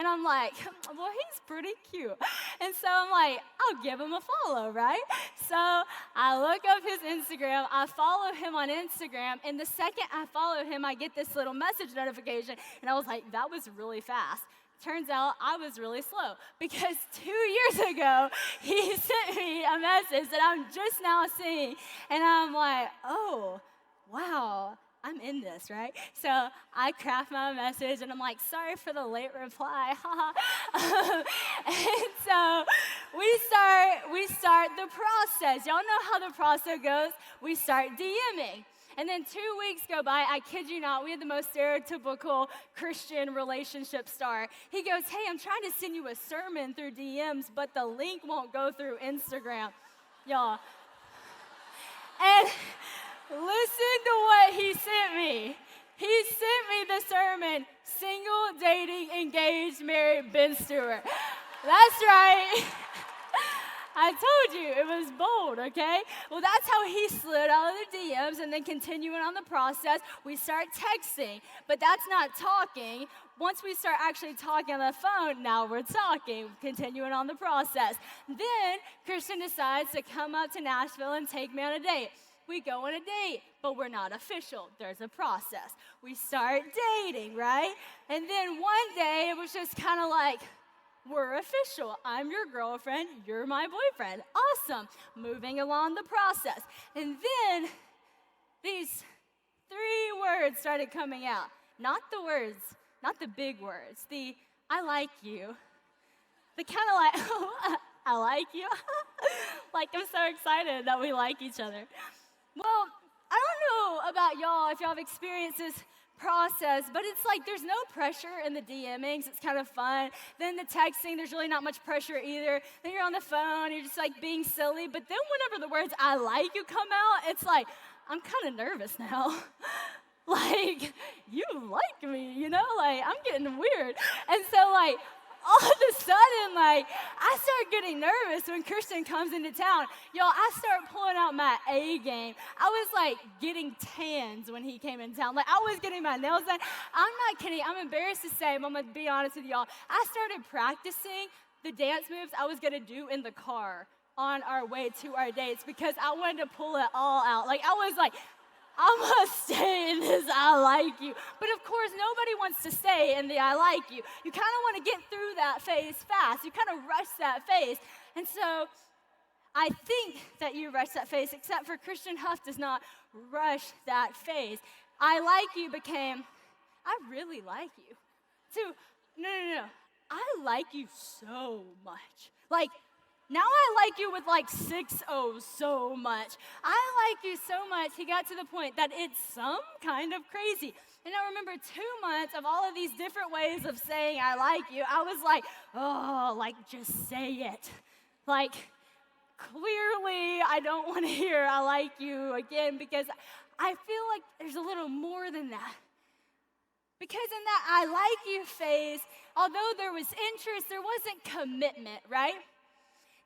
I'm like, well, he's pretty cute. And so I'm like, I'll give him a follow, right? So I look up his Instagram, I follow him on Instagram, and the second I follow him, I get this little message notification, and I was like, that was really fast. Turns out I was really slow because 2 years ago, he sent me a message that I'm just now seeing, and I'm like, oh, wow, I'm in this, right? So I craft my message, and I'm like, sorry for the late reply, and so we start the process. Y'all know how the process goes. We start DMing. And then 2 weeks go by, I kid you not, we had the most stereotypical Christian relationship start. He goes, hey, I'm trying to send you a sermon through DMs, but the link won't go through Instagram. Y'all. And listen to what he sent me. He sent me the sermon, Single, Dating, Engaged, Married, Ben Stewart. That's right. I told you, it was bold, okay? Well, that's how he slid out of the DMs, and then continuing on the process, we start texting. But that's not talking. Once we start actually talking on the phone, now we're talking, continuing on the process. Then Christian decides to come up to Nashville and take me on a date. We go on a date, but we're not official. There's a process. We start dating, right? And then one day, it was just kind of like, we're official. I'm your girlfriend. You're my boyfriend. Awesome. Moving along the process. And then these 3 words started coming out. Not the words, not the big words. The I like you. The kind of like, oh, I like you. Like I'm so excited that we like each other. Well, I don't know about y'all if y'all have experienced this process, but it's like there's no pressure in the DMings. It's kind of fun. Then the texting, there's really not much pressure either. Then you're on the phone, you're just like being silly. But then whenever the words I like you come out, it's like, I'm kind of nervous now. Like, you like me, you know? Like, I'm getting weird. And so, like, all of a sudden, like, I start getting nervous when Christian comes into town. Y'all, I start pulling out my A game. I was, like, getting tans when he came in town. Like, I was getting my nails done. I'm not kidding. I'm embarrassed to say, but I'm going to be honest with y'all. I started practicing the dance moves I was going to do in the car on our way to our dates because I wanted to pull it all out. Like, I was like, I must stay in this I like you. But of course, nobody wants to stay in the I like you. You kind of want to get through that phase fast. You kind of rush that phase. And so I think that you rush that phase, except for Christian Huff does not rush that phase. I like you became, I really like you. To, no. I like you so much. Like, now I like you with like 6 O's so much. I like you so much, he got to the point that it's some kind of crazy. And I remember 2 months of all of these different ways of saying I like you. I was like, oh, like just say it. Like, clearly I don't want to hear I like you again because I feel like there's a little more than that. Because in that I like you phase, although there was interest, there wasn't commitment, right?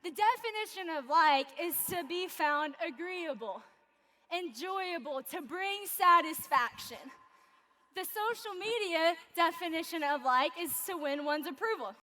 The definition of like is to be found agreeable, enjoyable, to bring satisfaction. The social media definition of like is to win one's approval.